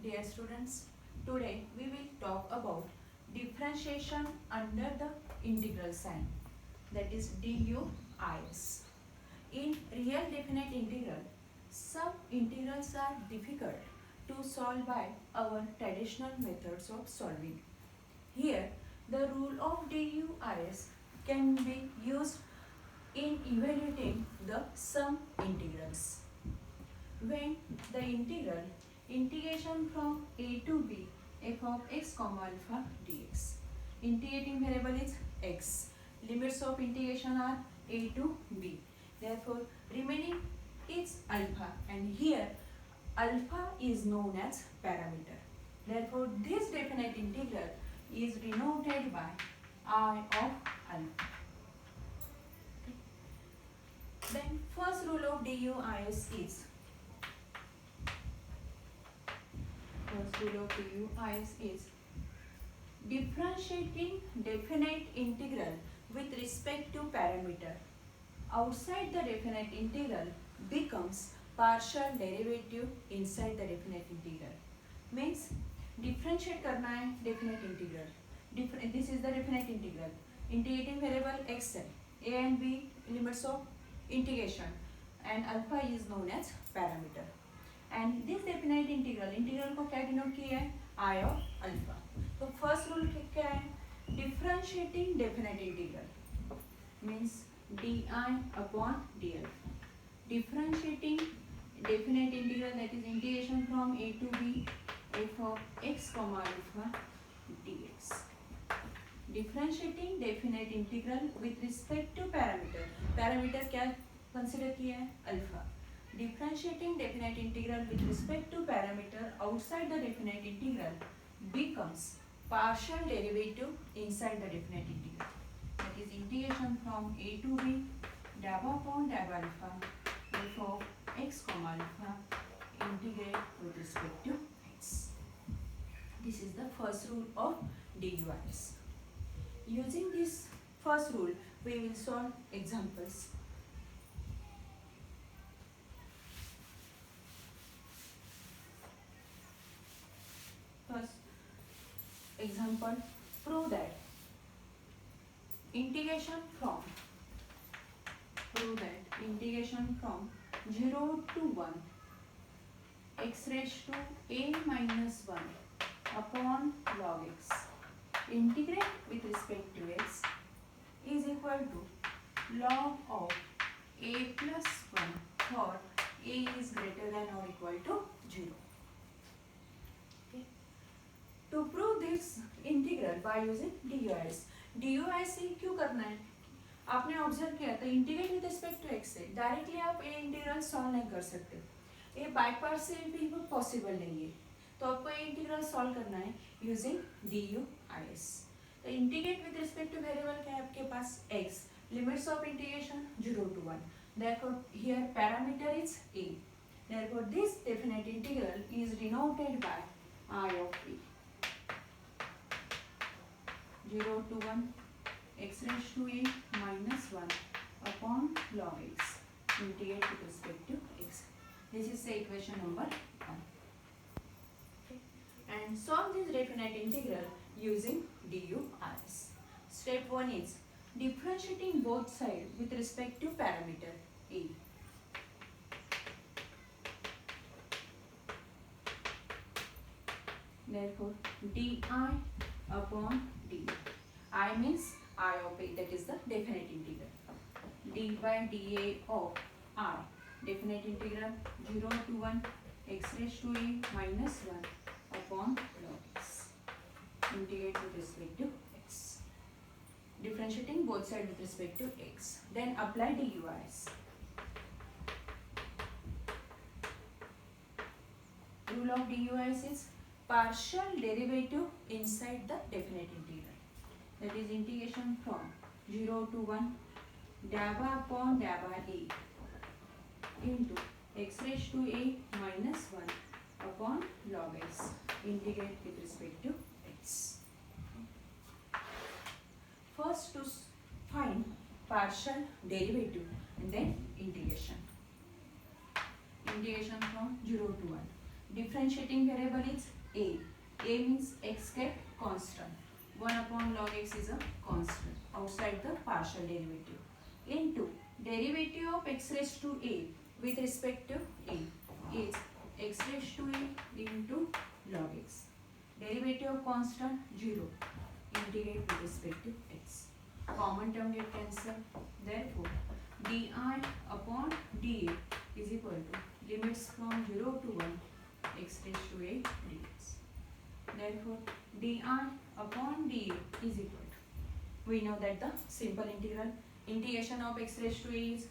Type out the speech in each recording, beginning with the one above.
Dear students, today we will talk about differentiation under the integral sign, that is DUIS. In real definite integral, some integrals are difficult to solve by our traditional methods of solving. Here, the rule of DUIS can be used in evaluating the sum integrals. When the integration from a to b f of x comma alpha dx, integrating variable is x, limits of integration are a to b, therefore remaining is alpha, and here alpha is known as parameter, therefore this definite integral is denoted by I of alpha. Then first rule of DUIS is differentiating definite integral with respect to parameter outside the definite integral becomes partial derivative inside the definite integral. Means differentiate करना है definite integral. This is the definite integral. Integrating variable x है. A and b limits of integration, and alpha is known as parameter. And this definite integral को क्या denote किया है? I of alpha. तो first rule क्या है? Differentiating definite integral means di upon dl. Differentiating definite integral, that is integration from a to b f of x comma alpha dx. Differentiating definite integral with respect to parameter. Parameter क्या consider किया है? Alpha. Differentiating definite integral with respect to parameter outside the definite integral becomes partial derivative inside the definite integral. That is integration from a to b dab upon dab alpha f of x comma alpha integrate with respect to x. This is the first rule of DUIS. Using this first rule, we will solve examples. First example, prove that integration from 0 to 1 x raised to a minus 1 upon log x integrate with respect to x is equal to log of a plus 1 for a is greater than or equal to 0. To prove this integral by using DUIS. DUIS क्यों करना है? आपने observe किया तो integrate with respect to x से directly आप ये integral solve नहीं कर सकते, ये बाय पार्ट से भी पॉसिबल नहीं है, तो आपको ये इंटीग्रल सॉल्व करना है यूजिंग DUIS. तो integrate with respect two variable क्या है आपके पास? x, limits of integration 0 to 1, therefore here parameter is a, therefore this definite integral is denoted by I of a. 0 to 1 x raised to a minus 1 upon log x integrate with respect to x. This is the equation number 1. Okay. And solve this definite integral using DUIS. Step 1 is differentiating both sides with respect to parameter a. Therefore di upon d. I means I of a, that is the definite integral. d by dA of I, definite integral 0 to 1 x raised to a minus 1 upon log x integrate with respect to x. Differentiating both sides with respect to x. Then apply DUIS. Rule of DUIS is partial derivative inside the definite integral, that is integration from 0 to 1 dab upon dab a into x raised to a minus 1 upon log x integrate with respect to x. First to find partial derivative and then integration. Integration from 0 to 1. Differentiating variable is a. A means x kept constant. 1 upon log x is a constant outside the partial derivative. Into derivative of x raised to a with respect to a is x raised to a into log x. Derivative of constant 0. Integrate with respect to x. Common term get cancelled. Therefore, di upon dA is equal to limits from 0 to 1 x raised to a dx. Therefore, di upon dA is equal to, we know that the simple integration of x raised to a is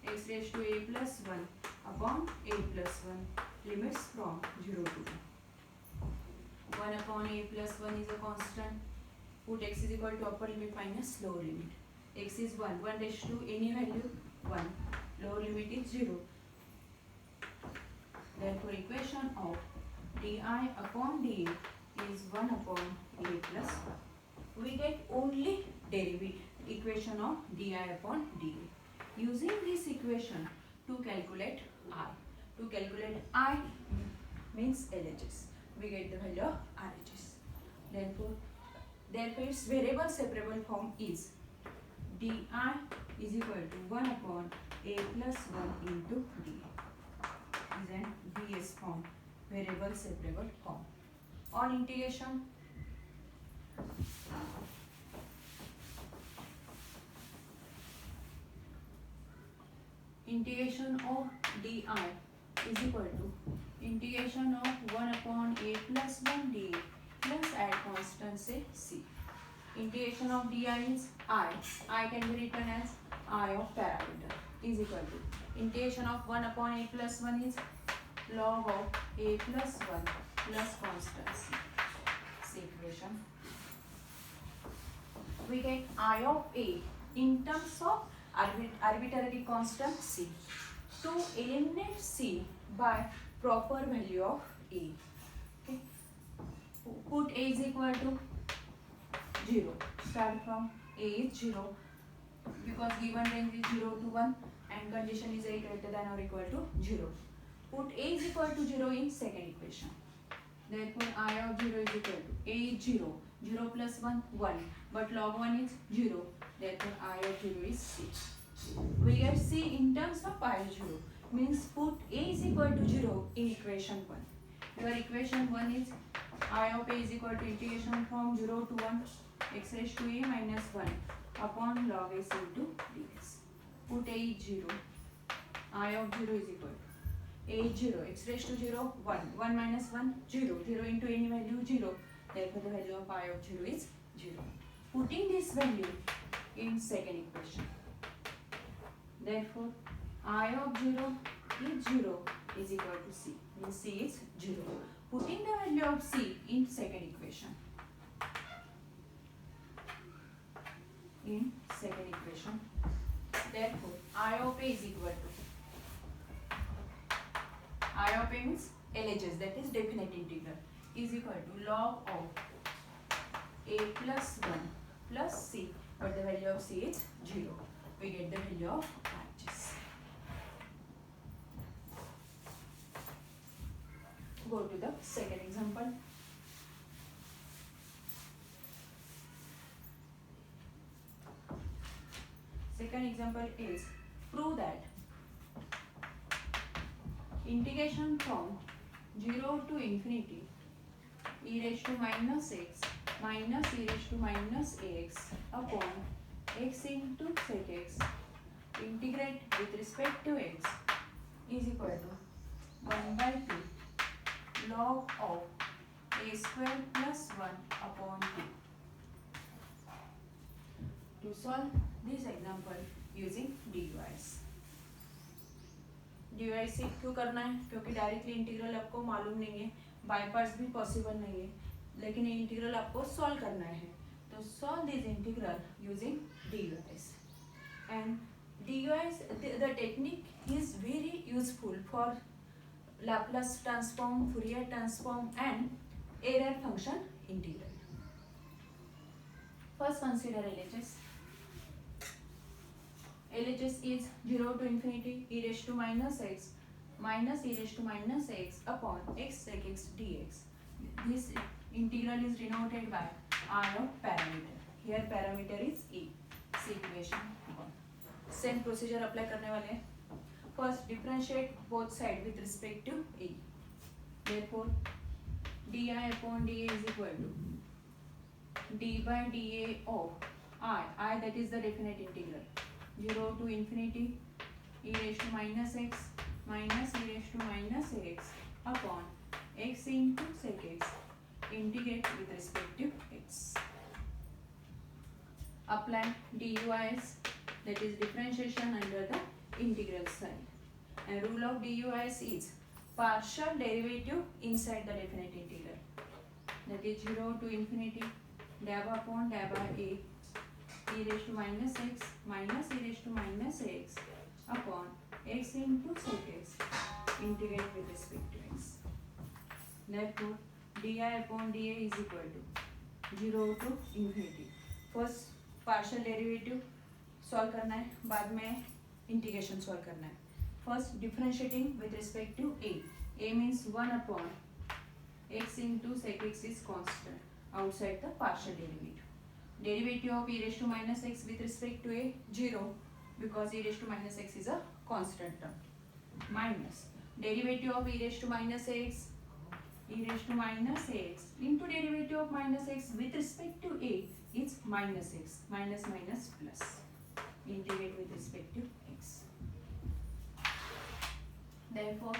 x raised to a plus 1 upon a plus 1 limits from 0 to 1. 1 upon a plus 1 is a constant. Put x is equal to upper limit minus lower limit. X is 1. 1 raised to any value 1. Lower limit is 0. Therefore, equation of di upon dA is 1 upon a plus 1. We get only derivative equation of di upon dA. Using this equation to calculate I. To calculate I means LHS. We get the value of RHS. Therefore, its variable separable form is di is equal to 1 upon a plus 1 into dA. Is an VS form, variable separable form. On integration, integration of di is equal to integration of 1 upon a plus 1 dA plus add constant say c. Integration of di is I can be written as I of parameter is equal to integration of 1 upon a plus 1 is log of a plus 1 plus constant c. C equation. We get I of a in terms of arbitrary constant c. To eliminate c by proper value of a. Okay. Put a is equal to 0. Start from a is 0 because given range is 0 to 1 and condition is a greater than or equal to 0. Put a is equal to 0 in second equation. Therefore, I of 0 is equal to a is 0. 0 plus 1, 1. But log 1 is 0. Therefore, I of 0 is c. We get c in terms of pi 0. Means put a is equal to 0 in equation 1. Your equation 1 is I of a is equal to integration from 0 to 1 x raised to a minus 1 upon log s into dx. Put a is 0. I of 0 is equal to a is 0. X raised to 0, 1. 1 minus 1, 0. 0 into any value, 0. Therefore, the value of I of 0 is 0. Putting this value in second equation. Therefore, I of 0 is 0 is equal to c. Means c is 0. Putting the value of c in second equation. In second equation. Therefore, I of a is equal to I of a means LHS, that is definite integral, is equal to log of a plus 1 plus c, but the value of c is 0. We get the value of RHS. Go to the second example. Second example is prove that integration from 0 to infinity e raised to minus x minus e raised to minus ax upon x into sec x integrate with respect to x is equal to 1 by 2 log of a square plus 1 upon 2. To solve this example using DUIs. DUI से क्यों करना है? क्योंकि directly integral आपको मालूम नहीं है, by parts भी पॉसिबल नहीं है, लेकिन ये इंटीग्रल आपको सॉल्व करना है. तो solve this integral using DUIs. And DUIs, the technique is very useful for Laplace transform, Fourier transform and error function integral. First consider LHS. LHS is 0 to infinity e raised to minus x minus e raised to minus x upon x sec x dx. This integral is denoted by I of parameter. Here parameter is e. See equation 1. Same procedure apply करने वाले हैं. First differentiate both sides with respect to a. Therefore di upon dA is equal to d by dA of I that is the definite integral, 0 to infinity e raised to minus x minus e raised to minus x upon x into sec x, integrate with respect to x. Apply DUIs, that is differentiation under the integral sign. And rule of DUIs is partial derivative inside the definite integral. That is 0 to infinity dab upon dab by a e raised to minus x minus e raised to minus x upon x into sec x, integrate with respect to x. Therefore di upon dA is equal to 0 to infinity. First partial derivative solve करना है, बाद में integration solve करना है. First differentiating with respect to a means 1 upon x into sec x is constant outside the partial derivative. Derivative of e raised to minus x with respect to a 0 because e raised to minus x is a constant term, minus derivative of e raised to minus x e raised to minus x into derivative of minus x with respect to a is minus x, minus minus plus, integrate with respect to x. Therefore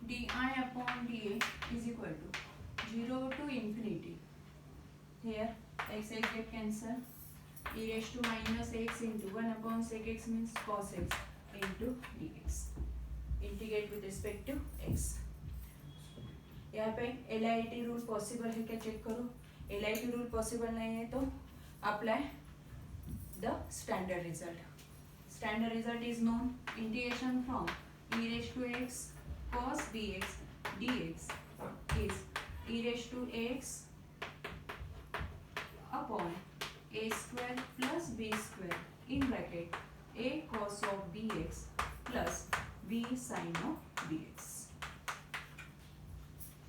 di upon dA is equal to 0 to infinity. Here x get cancel, e raised to minus x into 1 upon sec x means cos x into dx, integrate with respect to x. यहाँ पे LIT rule possible है क्या check करो. LIT rule possible नहीं है तो apply the standard result. Standard result is known, integration from e raised to x cos bx dx is e raised to x upon a square plus b square in bracket a cos of bx plus b sin of bx.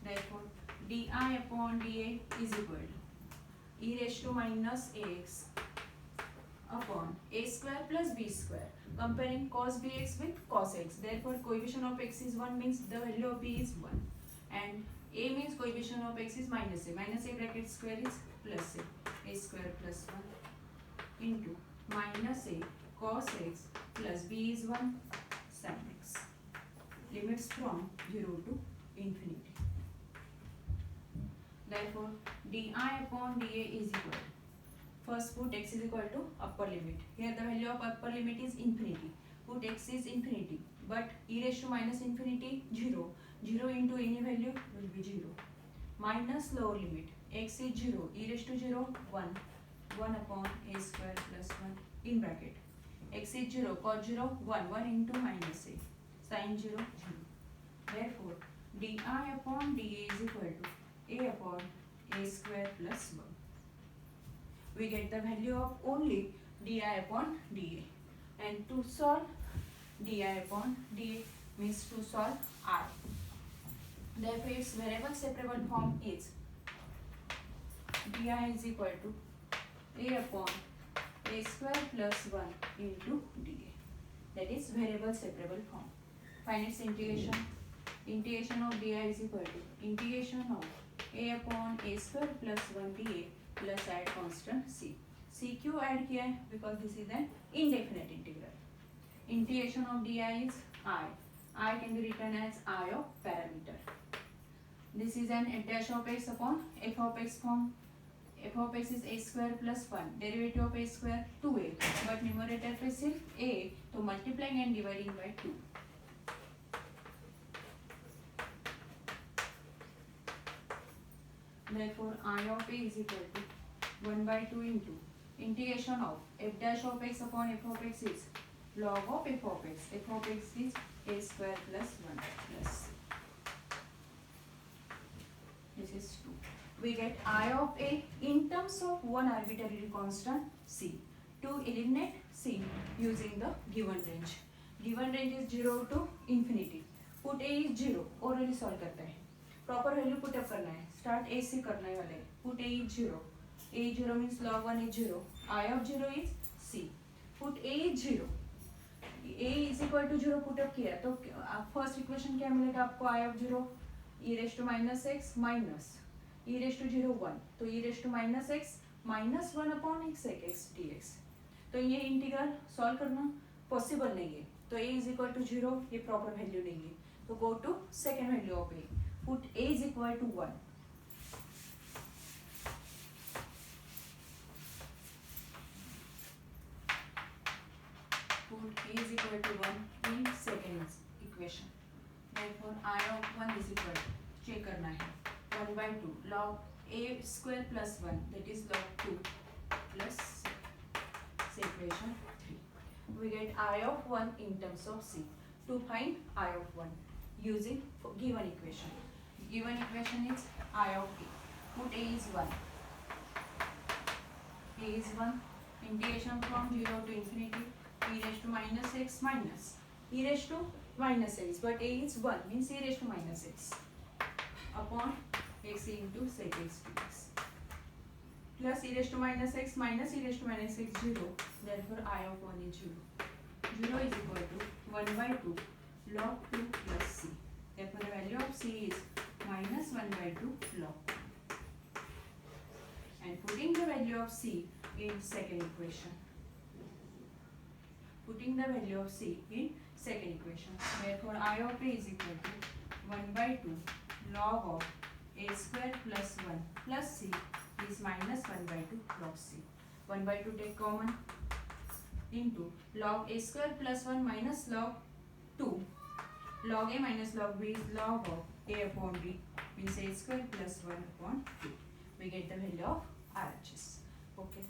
Therefore di upon dA is equal to e raised to minus ax upon a square plus b square, comparing cos bx with cos x. Therefore coefficient of x is 1 means the value of b is 1 and a means coefficient of x is minus a. Minus a bracket square is plus a square plus 1 into minus a cos x plus b is 1 sin x. Limits from 0 to infinity. Therefore di upon dA is equal to, first put x is equal to upper limit. Here the value of upper limit is infinity. Put x is infinity, but e raised to minus infinity 0. 0 into any value will be 0. Minus lower limit, x is 0, e raised to 0 1. 1 upon a square plus 1 in bracket. X is 0, cos 0 1. 1 into minus a, sin 0 0. Therefore di upon dA is equal to a upon a square plus 1. We get the value of only di upon dA, and to solve di upon dA means to solve I. Therefore its variable separable form is di is equal to a upon a square plus 1 into dA. That is variable separable form. Find its integration. Integration of di is equal to integration of a upon a square plus 1 dA plus add constant c. c क्यों add किया है? Because this is an indefinite integral. Integration of di is I. I can be written as I of parameter. This is an f dash of x upon f of x form. f of x is a square plus 1. Derivative of a square 2a. But numerator पे सिर्फ a, तो multiplying and dividing by 2. Therefore I of a is equal to 1 by 2 into integration of f dash of x upon f of x is log of f of x. f of x is a square plus 1 plus. This is 2. We get I of a in terms of one arbitrary constant c. To eliminate c using the given range. Given range is 0 to infinity. Put a is 0, orally solve करते हैं, proper value put up करना है, start ए से करने वाले हैं. Put a is 0, a 0 means log 1 is 0, I of 0 is c. Put a is 0, a is equal to 0 put up किया तो फर्स्ट इक्वेशन क्या मिलेगा आपको, I of 0 e raise to minus x minus e raise to 0 1, तो e raise to minus x minus 1 upon x x d x. तो ये integral solve करना possible नहीं है, तो ए इज इक्वल टू 0 ये प्रॉपर वैल्यू नहीं है, तो go to second value of a. Put a is equal to 1, put a is equal to 1 in second equation. Therefore I of 1 is equal to, check करना है, 1 by 2 log a square plus 1 that is log 2 plus equation 3. We get I of 1 in terms of c. To find I of 1 using given equation. Given equation is I of a. Put a is 1. A is 1. Integration from 0 to infinity. E raised to minus x minus e raised to minus x, but a is 1 means e raised to minus x upon x into sec x dx plus e raised to minus x minus e raised to minus x 0. Therefore I of 1 is 0. 0 is equal to 1 by 2 log 2 plus c. Therefore the value of c is minus 1 by 2 log 2. And putting the value of c in second equation. Putting the value of c in second equation. Therefore I of a is equal to 1 by 2 log of a square plus 1 plus c is minus 1 by 2 log c. 1 by 2 take common into log a square plus 1 minus log 2. Log a minus log b is log of a upon b means a square plus 1 upon 2. We get the value of RHS. Okay.